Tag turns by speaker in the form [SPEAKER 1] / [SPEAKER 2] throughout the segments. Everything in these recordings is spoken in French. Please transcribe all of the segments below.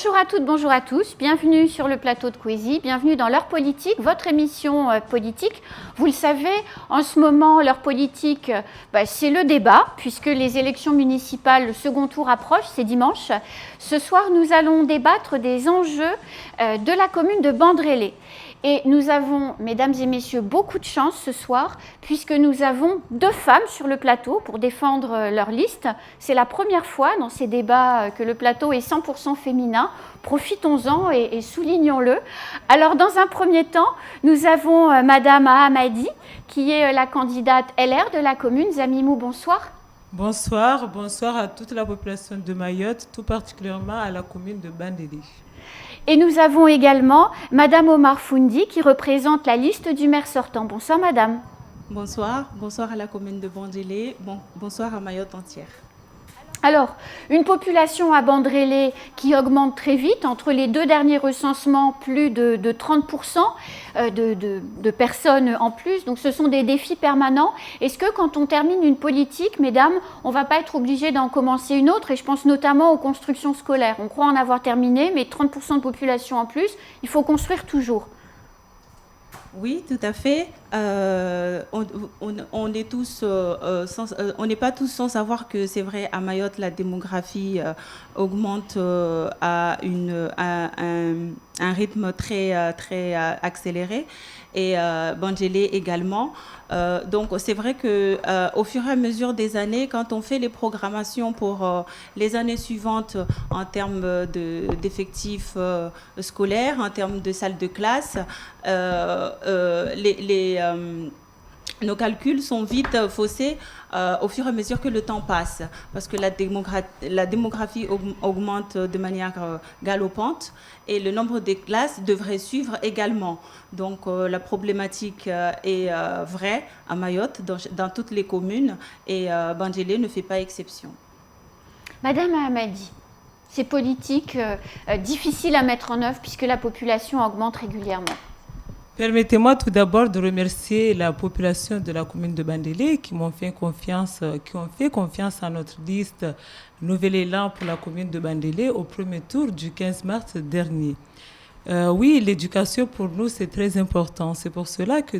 [SPEAKER 1] Bonjour à toutes, bonjour à tous, bienvenue sur le plateau de Coésie, bienvenue dans l'heure politique, votre émission politique. Vous le savez, en ce moment, l'heure politique, c'est le débat, puisque les élections municipales, le second tour approche, c'est dimanche. Ce soir, nous allons débattre des enjeux de la commune de Bandrélé. Et nous avons, mesdames et messieurs, beaucoup de chance ce soir, puisque nous avons 2 femmes sur le plateau pour défendre leur liste. C'est la première fois dans ces débats que le plateau est 100% féminin. Profitons-en et soulignons-le. Alors, dans un premier temps, nous avons Madame Ahamadi, qui est la candidate LR de la commune. Zamimou, bonsoir.
[SPEAKER 2] Bonsoir, bonsoir à toute la population de Mayotte, tout particulièrement à la commune de Bandélé.
[SPEAKER 1] Et nous avons également Madame Omar Foundi qui représente la liste du maire sortant. Bonsoir Madame.
[SPEAKER 3] Bonsoir, bonsoir à la commune de Bandélé, bonsoir à Mayotte entière.
[SPEAKER 1] Alors, une population à Bandrélé qui augmente très vite. Entre les 2 derniers recensements, plus de 30% de personnes en plus. Donc, ce sont des défis permanents. Est-ce que quand on termine une politique, mesdames, on ne va pas être obligé d'en commencer une autre? Et je pense notamment aux constructions scolaires. On croit en avoir terminé, mais 30% de population en plus, il faut construire toujours.
[SPEAKER 3] Oui, tout à fait. On n'est pas tous sans savoir que c'est vrai, à Mayotte, la démographie augmente à un rythme très accéléré, et Bandélé également. Donc c'est vrai que au fur et à mesure des années, quand on fait les programmations pour les années suivantes en termes d'effectifs scolaires, en termes de salles de classe, nos calculs sont vite faussés au fur et à mesure que le temps passe, parce que la démographie augmente de manière galopante et le nombre de classes devrait suivre également. Donc la problématique est vraie à Mayotte, dans toutes les communes, et Bandélé ne fait pas exception.
[SPEAKER 1] Madame Ahamadi, ces politiques difficiles à mettre en œuvre puisque la population augmente régulièrement.
[SPEAKER 2] Permettez-moi tout d'abord de remercier la population de la commune de Bandélé qui ont fait confiance à notre liste Nouvel Élan pour la commune de Bandélé au premier tour du 15 mars dernier. Oui, l'éducation pour nous, c'est très important. C'est pour cela que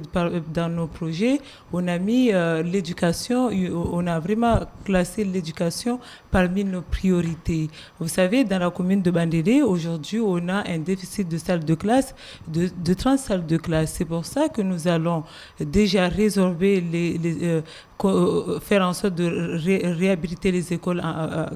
[SPEAKER 2] dans nos projets, on a mis l'éducation, on a vraiment classé l'éducation parmi nos priorités. Vous savez, dans la commune de Bandélé, aujourd'hui, on a un déficit de salles de classe de 30 salles de classe. C'est pour ça que nous allons déjà résorber faire en sorte de réhabiliter les écoles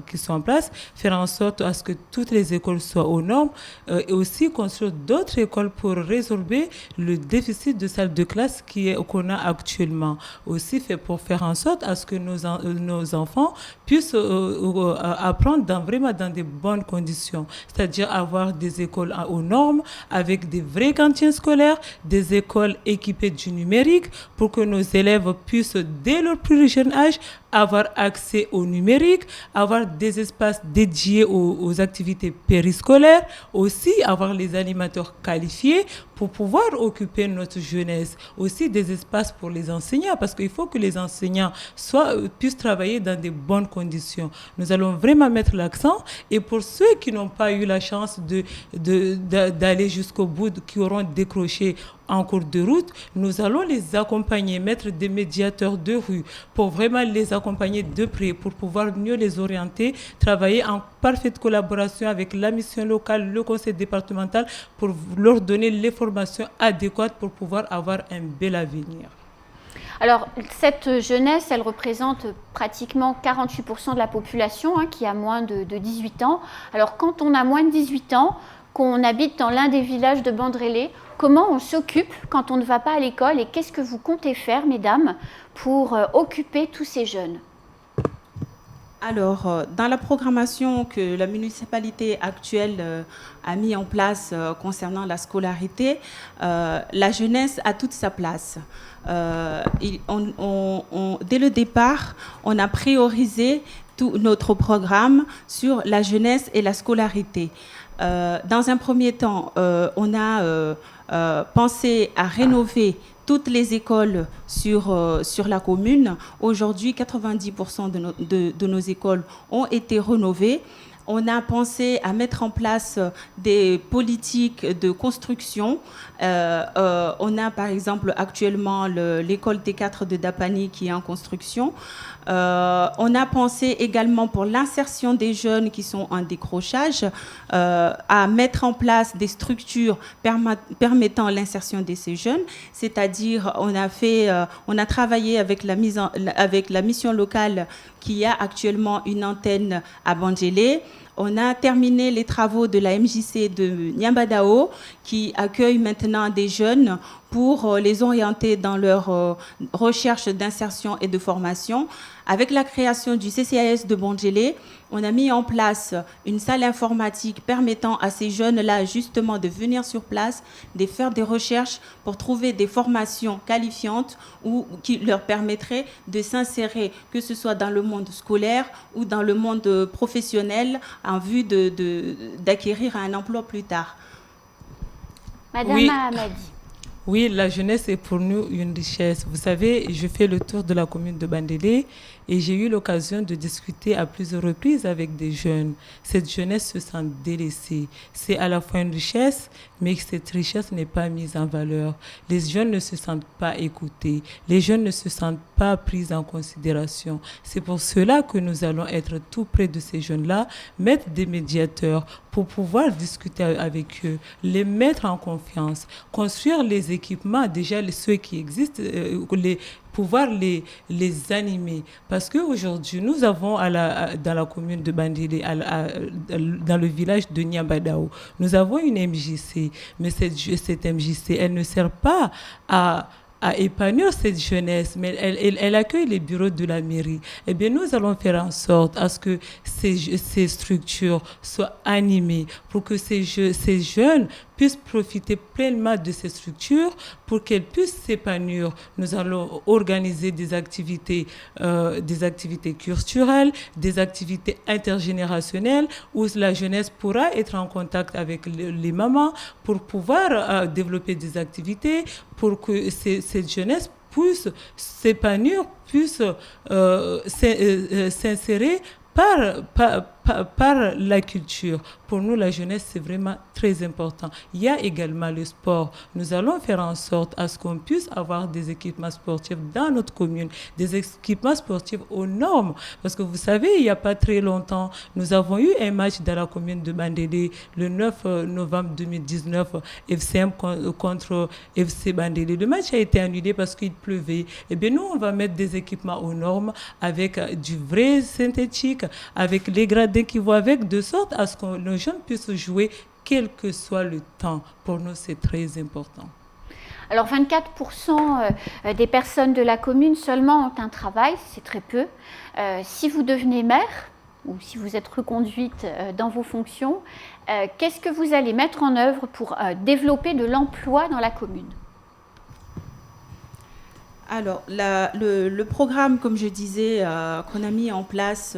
[SPEAKER 2] qui sont en place, faire en sorte à ce que toutes les écoles soient aux normes, et aussi construire d'autres écoles pour résorber le déficit de salles de classe qu'on a actuellement. Aussi pour faire en sorte à ce que nos enfants puissent apprendre vraiment dans de bonnes conditions, c'est-à-dire avoir des écoles aux normes, avec des vraies cantines scolaires, des écoles équipées du numérique, pour que nos élèves puissent, dès leur plus jeune âge, avoir accès au numérique, avoir des espaces dédiés aux activités périscolaires, aussi avoir les animateurs qualifiés pour pouvoir occuper notre jeunesse, aussi des espaces pour les enseignants, parce qu'il faut que les enseignants puissent travailler dans de bonnes conditions. Nous allons vraiment mettre l'accent, et pour ceux qui n'ont pas eu la chance d'aller jusqu'au bout, qui auront décroché en cours de route, nous allons les accompagner, mettre des médiateurs de rue pour vraiment les accompagner de près, pour pouvoir mieux les orienter, travailler en parfaite collaboration avec la mission locale, le conseil départemental, pour leur donner les formations adéquates pour pouvoir avoir un bel avenir.
[SPEAKER 1] Alors, cette jeunesse, elle représente pratiquement 48% de la population qui a moins de 18 ans. Alors, quand on a moins de 18 ans, qu'on habite dans l'un des villages de Bandrélé, comment on s'occupe quand on ne va pas à l'école, et qu'est-ce que vous comptez faire, mesdames, pour occuper tous ces jeunes?
[SPEAKER 3] Alors, dans la programmation que la municipalité actuelle a mis en place concernant la scolarité, la jeunesse a toute sa place. Dès le départ, on a priorisé tout notre programme sur la jeunesse et la scolarité. Dans un premier temps, on a pensé à rénover toutes les écoles sur la commune. Aujourd'hui, 90% de nos écoles ont été rénovées. On a pensé à mettre en place des politiques de construction. On a par exemple actuellement l'école T4 de Dapani qui est en construction. On a pensé également pour l'insertion des jeunes qui sont en décrochage à mettre en place des structures permettant l'insertion de ces jeunes, c'est-à-dire on a travaillé avec la mission locale qui a actuellement une antenne à Bandjélé. On a terminé les travaux de la MJC de Niambadao qui accueille maintenant des jeunes pour les orienter dans leur recherche d'insertion et de formation. Avec la création du CCAS de Bandjélé, on a mis en place une salle informatique permettant à ces jeunes-là justement de venir sur place, de faire des recherches pour trouver des formations qualifiantes ou qui leur permettraient de s'insérer, que ce soit dans le monde scolaire ou dans le monde professionnel, en vue d'acquérir un emploi plus tard.
[SPEAKER 1] Madame
[SPEAKER 2] Oui.
[SPEAKER 1] Mahamadi.
[SPEAKER 2] Oui, la jeunesse est pour nous une richesse. Vous savez, je fais le tour de la commune de Bandélé et j'ai eu l'occasion de discuter à plusieurs reprises avec des jeunes. Cette jeunesse se sent délaissée. C'est à la fois une richesse, mais cette richesse n'est pas mise en valeur. Les jeunes ne se sentent pas écoutés. Les jeunes ne se sentent pas pris en considération. C'est pour cela que nous allons être tout près de ces jeunes-là, mettre des médiateurs pour pouvoir discuter avec eux, les mettre en confiance, construire les équipements, déjà ceux qui existent, pouvoir les animer. Parce qu'aujourd'hui, nous avons dans la commune de Bandélé, dans le village de Niambadao, nous avons une MJC, mais cette MJC, elle ne sert pas à épanouir cette jeunesse, mais elle accueille les bureaux de la mairie. Eh bien, nous allons faire en sorte à ce que ces structures soient animées pour que ces jeunes puissent profiter pleinement de ces structures pour qu'elles puissent s'épanouir. Nous allons organiser des activités culturelles, des activités intergénérationnelles où la jeunesse pourra être en contact avec les mamans pour pouvoir développer des activités pour que cette jeunesse puisse s'épanouir, puisse s'insérer par la culture. Pour nous, la jeunesse, c'est vraiment très important. Il y a également le sport. Nous allons faire en sorte à ce qu'on puisse avoir des équipements sportifs dans notre commune, des équipements sportifs aux normes. Parce que vous savez, il n'y a pas très longtemps, nous avons eu un match dans la commune de Bandélé le 9 novembre 2019, FCM contre FC Bandélé. Le match a été annulé parce qu'il pleuvait. Eh bien, nous, on va mettre des équipements aux normes avec du vrai synthétique, avec les gradins qui vont avec, de sorte à ce que nos jeunes puissent jouer quel que soit le temps. Pour nous, c'est très important.
[SPEAKER 1] Alors 24% des personnes de la commune seulement ont un travail, c'est très peu. Si vous devenez maire ou si vous êtes reconduite dans vos fonctions, qu'est-ce que vous allez mettre en œuvre pour développer de l'emploi dans la commune ?
[SPEAKER 3] Alors, le programme, comme je disais, qu'on a mis en place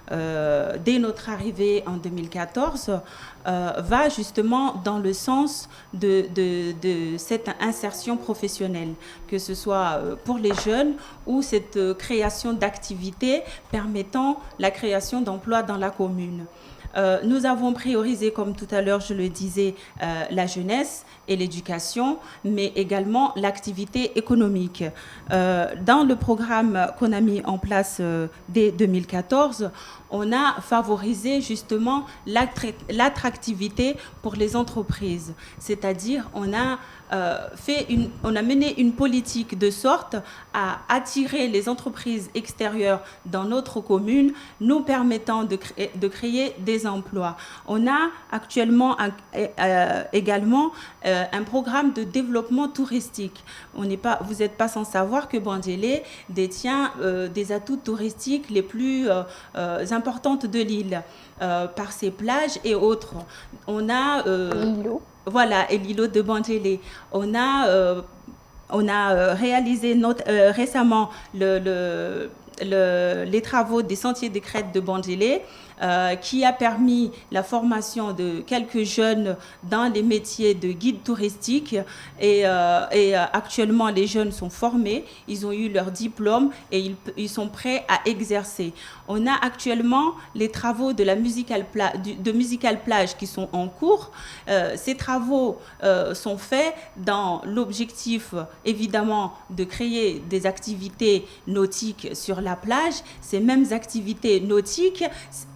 [SPEAKER 3] dès notre arrivée en 2014, va justement dans le sens de cette insertion professionnelle, que ce soit pour les jeunes ou cette création d'activités permettant la création d'emplois dans la commune. Nous avons priorisé, comme tout à l'heure je le disais, la jeunesse et l'éducation, mais également l'activité économique. Dans le programme qu'on a mis en place dès 2014, on a favorisé justement l'attractivité pour les entreprises. C'est-à-dire, on a mené une politique de sorte à attirer les entreprises extérieures dans notre commune, nous permettant de créer des emplois. On a actuellement également un programme de développement touristique. Vous n'êtes pas sans savoir que Bandjélé détient des atouts touristiques les plus importantes de l'île, par ses plages et autres. On a
[SPEAKER 1] l'îlot.
[SPEAKER 3] Voilà, et l'îlot de Bandjélé. On a réalisé récemment les travaux des sentiers des crêtes de Bandélé, qui a permis la formation de quelques jeunes dans les métiers de guide touristique. Et actuellement, les jeunes sont formés, ils ont eu leur diplôme et ils sont prêts à exercer. On a actuellement les travaux de la Musical Plage qui sont en cours. Ces travaux sont faits dans l'objectif, évidemment, de créer des activités nautiques sur la plage. Ces mêmes activités nautiques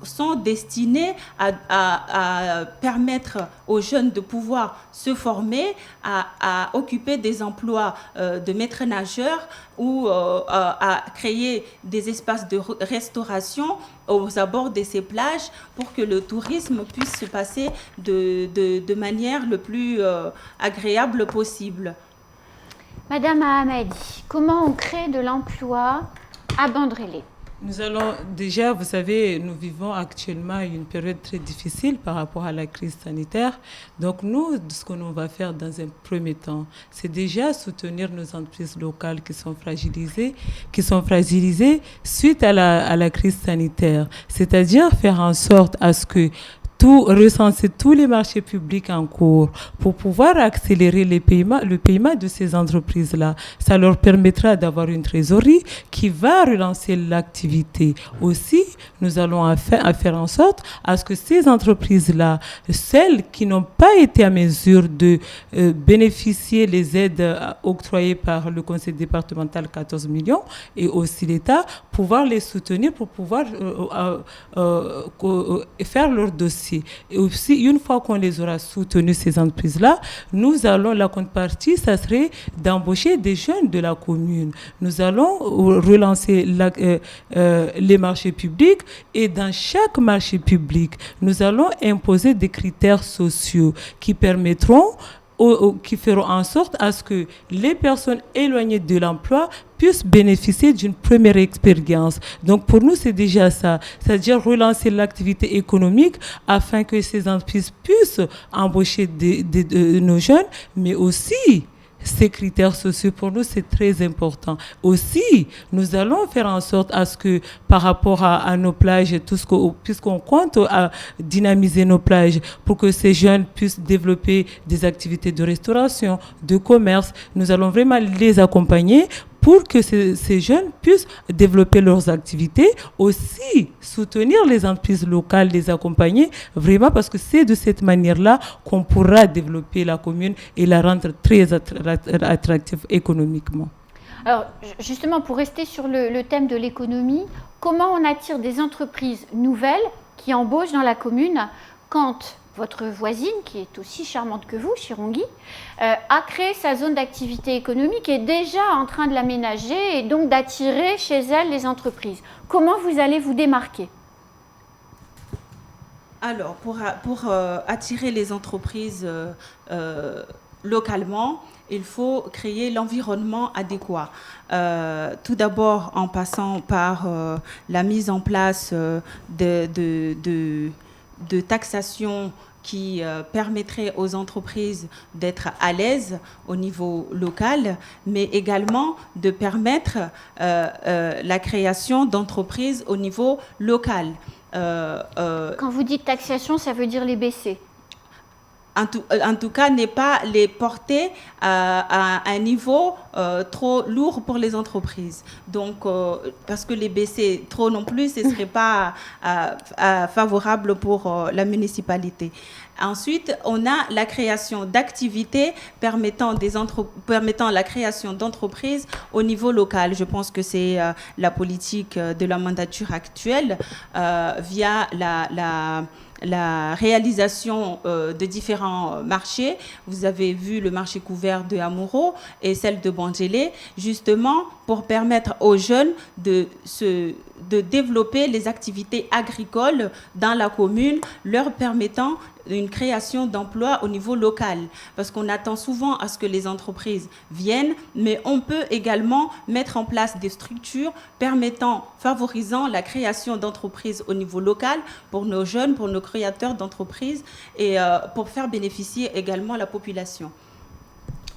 [SPEAKER 3] sont destinées à permettre aux jeunes de pouvoir se former, à occuper des emplois de maîtres nageurs ou à créer des espaces de restauration aux abords de ces plages pour que le tourisme puisse se passer de manière le plus agréable possible.
[SPEAKER 1] Madame Ahamadi, comment on crée de l'emploi à Bandrélé?
[SPEAKER 2] Nous allons déjà, vous savez, nous vivons actuellement une période très difficile par rapport à la crise sanitaire. Donc nous, ce que nous va faire dans un premier temps, c'est déjà soutenir nos entreprises locales qui sont fragilisées suite à la crise sanitaire. C'est-à-dire faire en sorte à ce que recenser tous les marchés publics en cours pour pouvoir accélérer le paiement de ces entreprises-là. Ça leur permettra d'avoir une trésorerie qui va relancer l'activité. Aussi, nous allons faire en sorte à ce que ces entreprises-là, celles qui n'ont pas été à mesure de bénéficier des aides octroyées par le conseil départemental 14 millions et aussi l'État, pouvoir les soutenir pour pouvoir faire leur dossier. Et aussi, une fois qu'on les aura soutenus, ces entreprises-là, la contrepartie, ça serait d'embaucher des jeunes de la commune. Nous allons relancer les marchés publics et dans chaque marché public, nous allons imposer des critères sociaux qui permettront qui feront en sorte à ce que les personnes éloignées de l'emploi puissent bénéficier d'une première expérience. Donc pour nous, c'est déjà ça, c'est-à-dire relancer l'activité économique afin que ces entreprises puissent embaucher nos jeunes, mais aussi ces critères sociaux, pour nous, c'est très important. Aussi, nous allons faire en sorte à ce que, par rapport à nos plages, puisqu'on compte à dynamiser nos plages pour que ces jeunes puissent développer des activités de restauration, de commerce, nous allons vraiment les accompagner pour que ces jeunes puissent développer leurs activités, aussi soutenir les entreprises locales, les accompagner, vraiment parce que c'est de cette manière-là qu'on pourra développer la commune et la rendre très attractive économiquement.
[SPEAKER 1] Alors justement, pour rester sur le thème de l'économie, comment on attire des entreprises nouvelles qui embauchent dans la commune quand votre voisine, qui est aussi charmante que vous, Chirongui, a créé sa zone d'activité économique et est déjà en train de l'aménager et donc d'attirer chez elle les entreprises. Comment vous allez vous démarquer ?
[SPEAKER 3] Alors, pour attirer les entreprises localement, il faut créer l'environnement adéquat. Tout d'abord, en passant par la mise en place de taxation qui permettrait aux entreprises d'être à l'aise au niveau local, mais également de permettre la création d'entreprises au niveau local.
[SPEAKER 1] Quand vous dites taxation, ça veut dire les baisser?
[SPEAKER 3] En tout cas, n'est pas les porter à un niveau trop lourd pour les entreprises. Donc, parce que les baisser trop non plus, ce ne serait pas favorable pour la municipalité. Ensuite, on a la création d'activités permettant la création d'entreprises au niveau local. Je pense que c'est la politique de la mandature actuelle via la réalisation de différents marchés. Vous avez vu le marché couvert de Amuro et celle de Bandélé, justement pour permettre aux jeunes de développer les activités agricoles dans la commune, leur permettant une création d'emplois au niveau local. Parce qu'on attend souvent à ce que les entreprises viennent, mais on peut également mettre en place des structures favorisant la création d'entreprises au niveau local pour nos jeunes, pour nos créateurs d'entreprises et pour faire bénéficier également la population.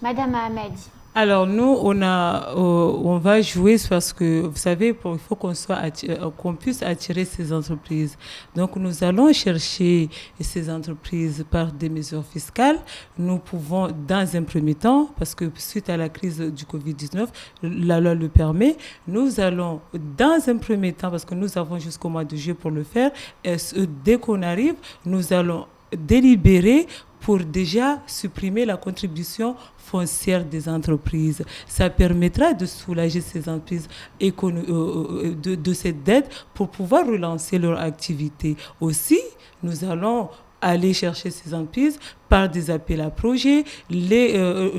[SPEAKER 1] Madame Ahamadi,
[SPEAKER 2] Alors nous, on va jouer parce que vous savez, il faut qu'on puisse attirer ces entreprises. Donc nous allons chercher ces entreprises par des mesures fiscales. Nous pouvons, dans un premier temps, parce que suite à la crise du Covid-19, la loi le permet, nous allons, dans un premier temps, parce que nous avons jusqu'au mois de juillet pour le faire, et dès qu'on arrive, nous allons délibérer pour déjà supprimer la contribution foncière des entreprises. Ça permettra de soulager ces entreprises de cette dette pour pouvoir relancer leur activité. Aussi, nous allons aller chercher ces entreprises par des appels à projets, les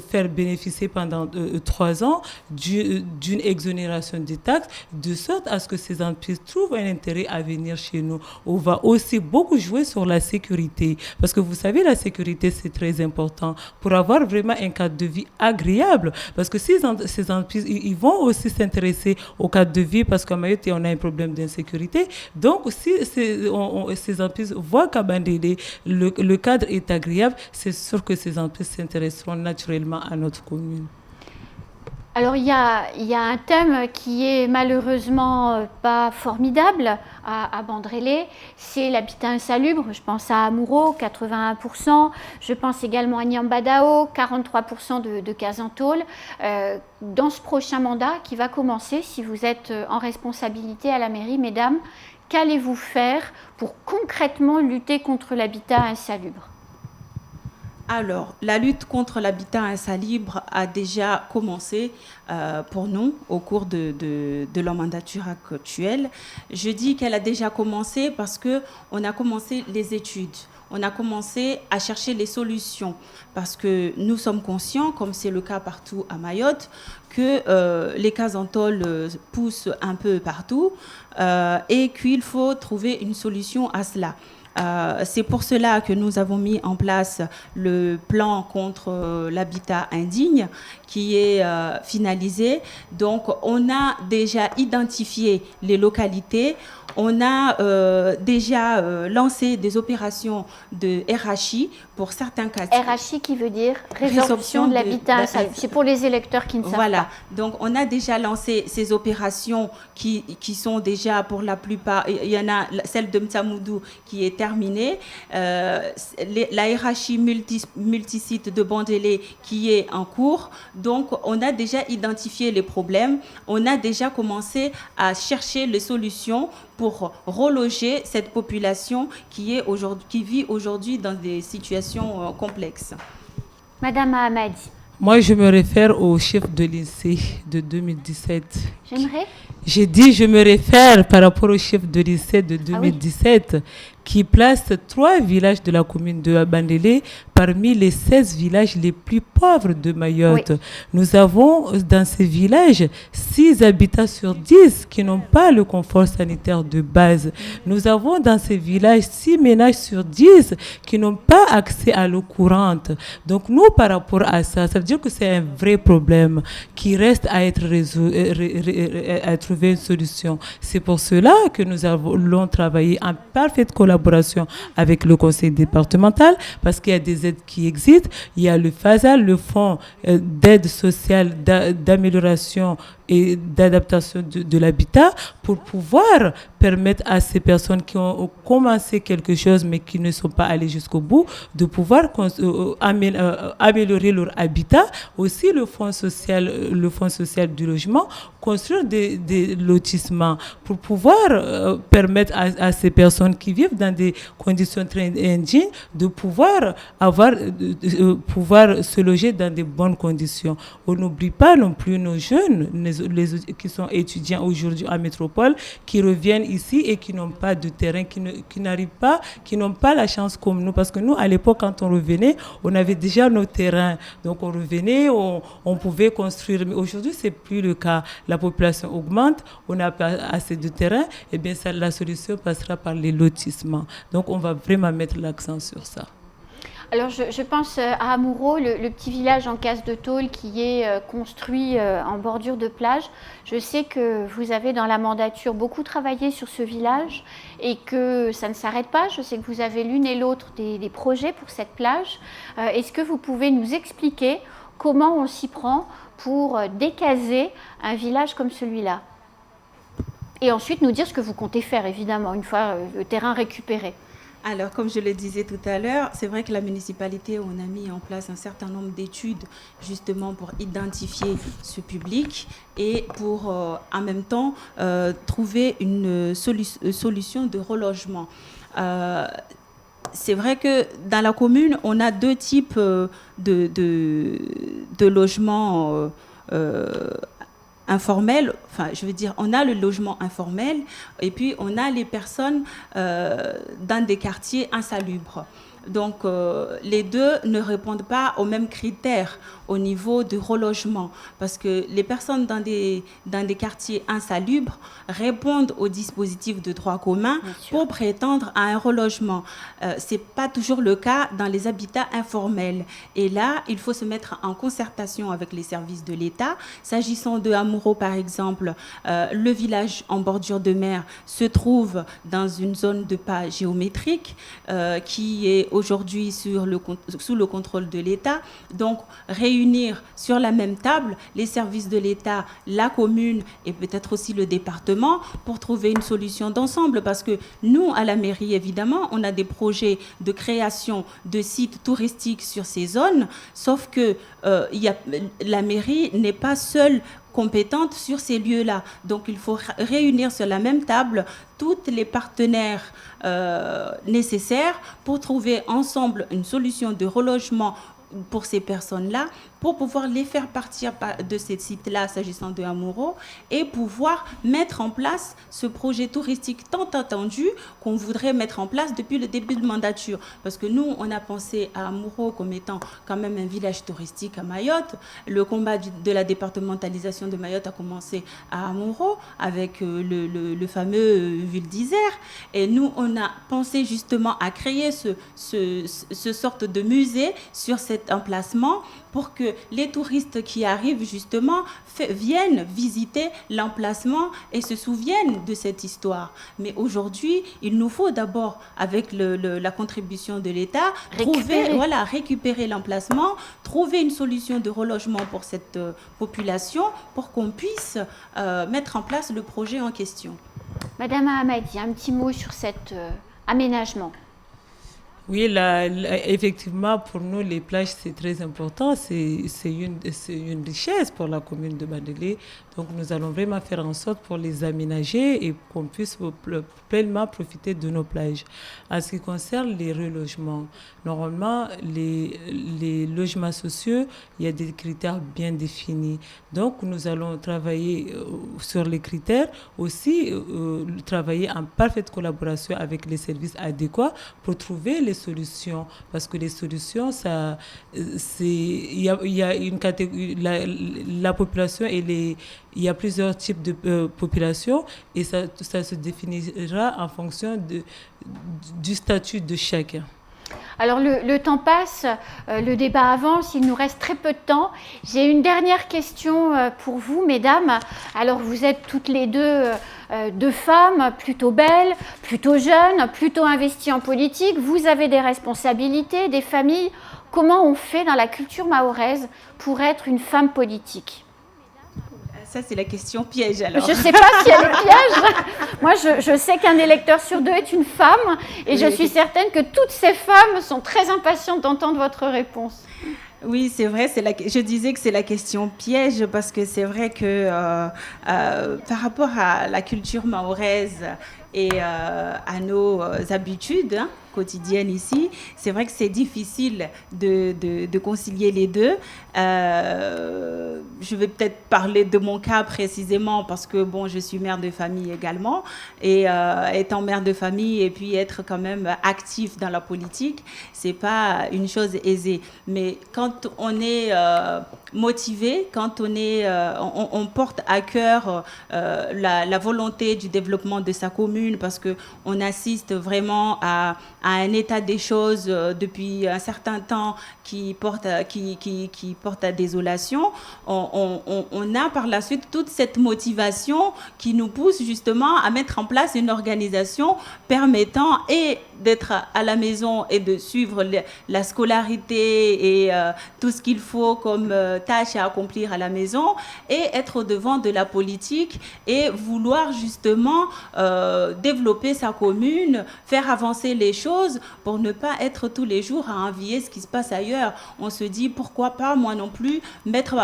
[SPEAKER 2] faire bénéficier pendant 3 ans d'une exonération des taxes, de sorte à ce que ces entreprises trouvent un intérêt à venir chez nous. On va aussi beaucoup jouer sur la sécurité, parce que vous savez, la sécurité, c'est très important pour avoir vraiment un cadre de vie agréable, parce que ces entreprises, ils vont aussi s'intéresser au cadre de vie, parce qu'à Mayotte, on a un problème d'insécurité. Donc, si ces entreprises voient qu'à Bandélé, le cadre est agréable, c'est sûr que ces entreprises s'intéresseront naturellement à notre commune.
[SPEAKER 1] Alors il y a un thème qui est malheureusement pas formidable à Bandrélé, c'est l'habitat insalubre. Je pense à Amuro, 81%. Je pense également à Niambadao, 43% de cases en tôle. Dans ce prochain mandat qui va commencer, si vous êtes en responsabilité à la mairie, mesdames, qu'allez-vous faire pour concrètement lutter contre l'habitat insalubre ?
[SPEAKER 3] Alors, la lutte contre l'habitat insalubre a déjà commencé pour nous au cours de la mandature actuelle. Je dis qu'elle a déjà commencé parce qu'on a commencé les études. On a commencé à chercher les solutions parce que nous sommes conscients, comme c'est le cas partout à Mayotte, que les cases en tôle poussent un peu partout et qu'il faut trouver une solution à cela. C'est pour cela que nous avons mis en place le plan contre l'habitat indigne qui est finalisé. Donc, on a déjà identifié les localités. On a déjà lancé des opérations de RHI pour certains cas.
[SPEAKER 1] RHI qui veut dire résorption de l'habitat insalubre. C'est pour les électeurs qui ne savent pas.
[SPEAKER 3] Voilà. Donc, on a déjà lancé ces opérations qui sont déjà pour la plupart. Il y en a celle de Mtsamoudou qui est terminée. La RHI multisite de Bandélé qui est en cours. Donc, on a déjà identifié les problèmes. On a déjà commencé à chercher les solutions pour reloger cette population qui vit aujourd'hui dans des situations complexes.
[SPEAKER 1] Madame Ahmadi.
[SPEAKER 2] Moi, je me réfère au chiffre de l'INSEE de 2017.
[SPEAKER 1] J'aimerais.
[SPEAKER 2] J'ai dit, je me réfère par rapport au chiffre de l'INSEE de 2017 qui place 3 villages de la commune de Bandélé parmi les 16 villages les plus pauvres de Mayotte. Oui. Nous avons dans ces villages 6 habitants sur 10 qui n'ont pas le confort sanitaire de base. Nous avons dans ces villages 6 ménages sur 10 qui n'ont pas accès à l'eau courante. Donc nous, par rapport à ça, ça veut dire que c'est un vrai problème qui reste à être résolu, à trouver une solution. C'est pour cela que nous allons travailler en parfaite collaboration avec le conseil départemental, parce qu'il y a des aides qui existent. Il y a le FASAL, le fonds d'aide sociale d'amélioration et d'adaptation de l'habitat, pour pouvoir permettre à ces personnes qui ont commencé quelque chose mais qui ne sont pas allées jusqu'au bout, de pouvoir améliorer leur habitat. Aussi le fonds social du logement, construire des lotissements pour pouvoir permettre à ces personnes qui vivent dans des conditions très indignes de pouvoir pouvoir se loger dans de bonnes conditions. On n'oublie pas non plus nos jeunes, qui sont étudiants aujourd'hui en métropole, qui reviennent ici et qui n'ont pas de terrain, qui n'arrivent pas, qui n'ont pas la chance comme nous. Parce que nous, à l'époque, quand on revenait, on avait déjà nos terrains. Donc on revenait, on pouvait construire. Mais aujourd'hui, ce n'est plus le cas. La population augmente, on n'a pas assez de terrain. Et bien, la solution passera par les lotissements. Donc on va vraiment mettre l'accent sur ça.
[SPEAKER 1] Alors, je pense à Amuro, le petit village en case de tôle qui est construit en bordure de plage. Je sais que vous avez dans la mandature beaucoup travaillé sur ce village et que ça ne s'arrête pas. Je sais que vous avez l'une et l'autre des projets pour cette plage. Est-ce que vous pouvez nous expliquer comment on s'y prend pour décaser un village comme celui-là. Et ensuite nous dire ce que vous comptez faire, évidemment, une fois le terrain récupéré.
[SPEAKER 3] Alors, comme je le disais tout à l'heure, c'est vrai que la municipalité, on a mis en place un certain nombre d'études justement pour identifier ce public et pour en même temps trouver une solution de relogement. C'est vrai que dans la commune, on a deux types de logements informel, enfin je veux dire, on a le logement informel et puis on a les personnes dans des quartiers insalubres. Donc les deux ne répondent pas aux mêmes critères au niveau du relogement parce que les personnes dans des quartiers insalubres répondent au dispositif de droit commun pour prétendre à un relogement. Ce n'est pas toujours le cas dans les habitats informels. Et là, il faut se mettre en concertation avec les services de l'État. S'agissant de Amuro, par exemple, le village en bordure de mer se trouve dans une zone de pas géométrique qui est aujourd'hui sous le contrôle de l'État. Donc, réunir sur la même table les services de l'État, la commune et peut-être aussi le département pour trouver une solution d'ensemble. Parce que nous, à la mairie, évidemment, on a des projets de création de sites touristiques sur ces zones, sauf que la mairie n'est pas seule compétente sur ces lieux-là. Donc, il faut réunir sur la même table tous les partenaires nécessaires pour trouver ensemble une solution de relogement pour ces personnes-là, pour pouvoir les faire partir de ces sites-là, s'agissant de Amuro, et pouvoir mettre en place ce projet touristique tant attendu qu'on voudrait mettre en place depuis le début de mandature. Parce que nous, on a pensé à Amuro comme étant quand même un village touristique à Mayotte. Le combat de la départementalisation de Mayotte a commencé à Amuro avec le fameux Ville d'Isère. Et nous, on a pensé justement à créer ce sorte de musée sur cet emplacement pour que les touristes qui arrivent justement viennent visiter l'emplacement et se souviennent de cette histoire. Mais aujourd'hui, il nous faut d'abord, avec la contribution de l'État, récupérer l'emplacement, trouver une solution de relogement pour cette population pour qu'on puisse mettre en place le projet en question.
[SPEAKER 1] Madame Ahmadi, un petit mot sur cet aménagement.
[SPEAKER 2] Oui, effectivement, pour nous, les plages, c'est très important. C'est une richesse pour la commune de Bandélé. Donc, nous allons vraiment faire en sorte pour les aménager et qu'on puisse pleinement profiter de nos plages. En ce qui concerne les relogements, normalement, les logements sociaux, il y a des critères bien définis. Donc, nous allons travailler sur les critères, aussi travailler en parfaite collaboration avec les services adéquats pour trouver les solutions. Parce que les solutions, il y a une catégorie, la population, il y a plusieurs types de population et ça se définira en fonction du statut de chacun.
[SPEAKER 1] Alors le temps passe, le débat avance, il nous reste très peu de temps. J'ai une dernière question pour vous, mesdames. Alors vous êtes toutes les deux femmes plutôt belles, plutôt jeunes, plutôt investies en politique. Vous avez des responsabilités, des familles. Comment on fait dans la culture mahoraise pour être une femme politique ?
[SPEAKER 3] Ça, c'est la question piège, alors.
[SPEAKER 1] Je ne sais pas si elle est piège. Moi, je sais qu'un électeur sur deux est une femme et je suis certaine que toutes ces femmes sont très impatientes d'entendre votre réponse.
[SPEAKER 3] Oui, c'est vrai, je disais que c'est la question piège parce que c'est vrai que par rapport à la culture mahoraise et à nos habitudes quotidiennes ici, c'est vrai que c'est difficile de concilier les deux. Je vais peut-être parler de mon cas précisément parce que bon, je suis mère de famille également et étant mère de famille et puis être quand même active dans la politique, c'est pas une chose aisée. Mais quand on est motivé, quand on porte à cœur la volonté du développement de sa commune commune parce qu'on assiste vraiment à un état des choses depuis un certain temps qui porte à désolation. On a par la suite toute cette motivation qui nous pousse justement à mettre en place une organisation permettant et d'être à la maison et de suivre la scolarité et tout ce qu'il faut comme tâche à accomplir à la maison, et être au devant de la politique et vouloir justement développer sa commune, faire avancer les choses pour ne pas être tous les jours à envier ce qui se passe ailleurs. On se dit pourquoi pas moi non plus mettre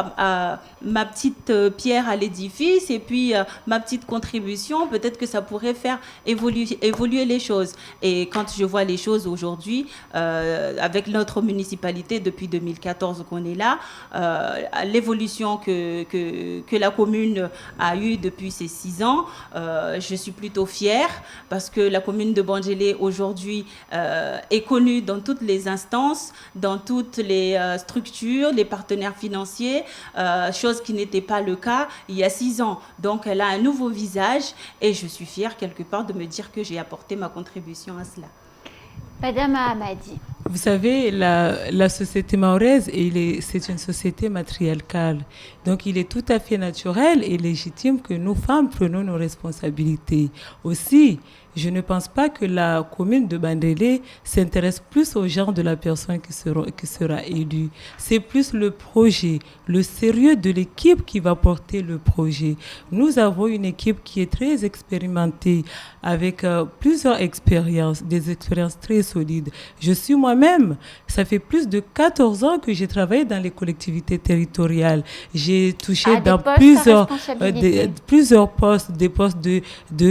[SPEAKER 3] ma petite pierre à l'édifice et puis ma petite contribution, peut-être que ça pourrait faire évoluer les choses. Et quand je vois les choses aujourd'hui avec notre municipalité depuis 2014 qu'on est là, l'évolution que la commune a eue depuis ces 6 ans, je suis plutôt fière parce que la commune de Bandjélé aujourd'hui est connue dans toutes les instances, dans toutes les structures, les partenaires financiers, chose qui n'était pas le cas il y a 6 ans. Donc elle a un nouveau visage et je suis fière quelque part de me dire que j'ai apporté ma contribution à cela.
[SPEAKER 1] Madame Hamadi.
[SPEAKER 2] Vous savez, la société mahoraise, c'est une société matriarcale. Donc, il est tout à fait naturel et légitime que nous, femmes, prenions nos responsabilités. Aussi, je ne pense pas que la commune de Bandélé s'intéresse plus au genre de la personne qui sera élue. C'est plus le projet, le sérieux de l'équipe qui va porter le projet. Nous avons une équipe qui est très expérimentée, avec plusieurs expériences, des expériences très solides. Je suis moi-même, ça fait plus de 14 ans que j'ai travaillé dans les collectivités territoriales. J'ai touché dans plusieurs postes, des postes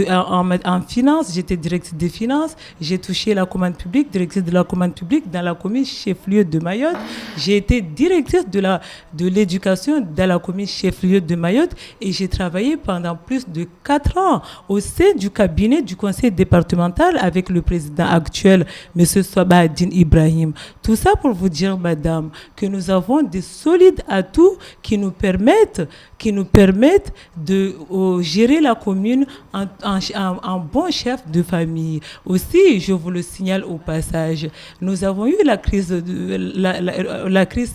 [SPEAKER 2] en finance. J'étais directrice des finances. J'ai touché la commande publique, directrice de la commande publique dans la commune chef-lieu de Mayotte. J'ai été directrice de l'éducation dans la commune chef-lieu de Mayotte et j'ai travaillé pendant plus de 4 ans au sein du cabinet du conseil départemental avec le président actuel, M. Sabahadine Ibrahim. Tout ça pour vous dire, madame, que nous avons des solides atouts qui nous permettent de gérer la commune en bon chef de famille. Aussi, je vous le signale au passage, nous avons eu la crise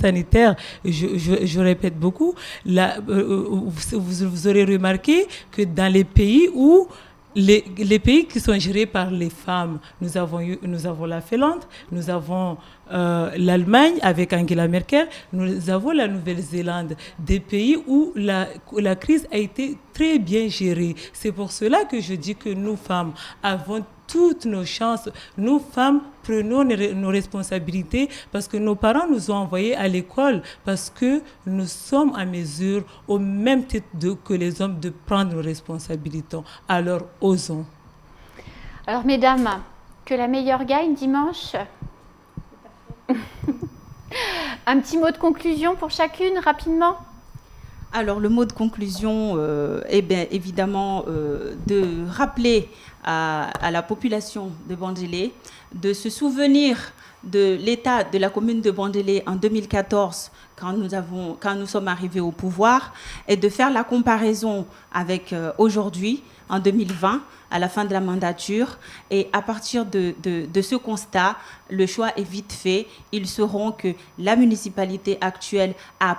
[SPEAKER 2] sanitaire, je répète beaucoup, vous aurez remarqué que dans les pays où les pays qui sont gérés par les femmes, nous avons la Finlande, nous avons l'Allemagne avec Angela Merkel, nous avons la Nouvelle-Zélande, des pays où la crise a été très bien gérée. C'est pour cela que je dis que nous, femmes, avons toutes nos chances. Nous, femmes, prenons nos responsabilités parce que nos parents nous ont envoyés à l'école parce que nous sommes en mesure, au même titre que les hommes, de prendre nos responsabilités. Alors, osons.
[SPEAKER 1] Alors, mesdames, que la meilleure gagne dimanche. Un petit mot de conclusion pour chacune, rapidement.
[SPEAKER 3] Alors, le mot de conclusion est bien évidemment de rappeler à la population de Bandélé de se souvenir de l'état de la commune de Bandélé en 2014, quand nous sommes arrivés au pouvoir, et de faire la comparaison avec aujourd'hui, en 2020, à la fin de la mandature. Et à partir de ce constat, le choix est vite fait. Ils sauront que la municipalité actuelle a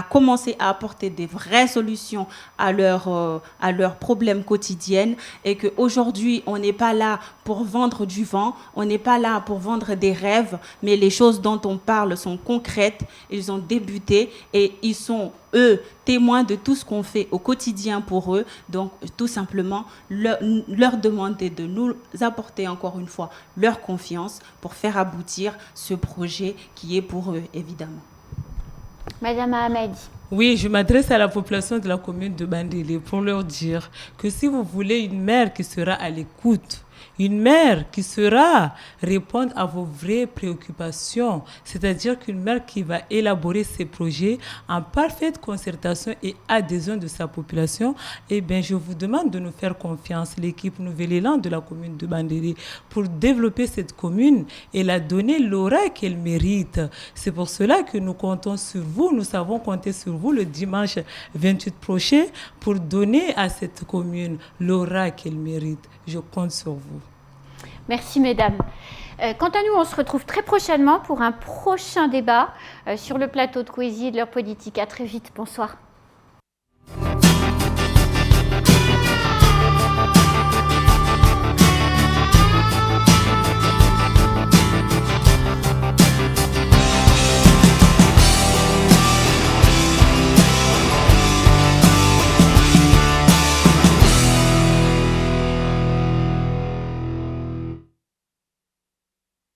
[SPEAKER 3] commencé à apporter des vraies solutions à leurs problèmes quotidiens, et qu'aujourd'hui, on n'est pas là pour vendre du vent, on n'est pas là pour vendre des rêves, mais les choses dont on parle sont concrètes. Ils ont débuté et ils sont, eux, témoins de tout ce qu'on fait au quotidien pour eux. Donc, tout simplement, leur demander de nous apporter encore une fois leur confiance pour faire aboutir ce projet qui est pour eux, évidemment.
[SPEAKER 1] Madame Hamadi.
[SPEAKER 2] Oui, je m'adresse à la population de la commune de Bandélé pour leur dire que si vous voulez une mère qui sera à l'écoute, Une maire qui saura répondre à vos vraies préoccupations, c'est-à-dire qu'une maire qui va élaborer ses projets en parfaite concertation et adhésion de sa population. Eh bien, je vous demande de nous faire confiance, l'équipe Nouvel Élan de la commune de Bandélé, pour développer cette commune et la donner l'aura qu'elle mérite. C'est pour cela que nous comptons sur vous, nous savons compter sur vous le dimanche 28 prochain pour donner à cette commune l'aura qu'elle mérite. Je compte sur vous.
[SPEAKER 1] Merci mesdames. Quant à nous, on se retrouve très prochainement pour un prochain débat sur le plateau de Coésie de l'heure politique. À très vite. Bonsoir.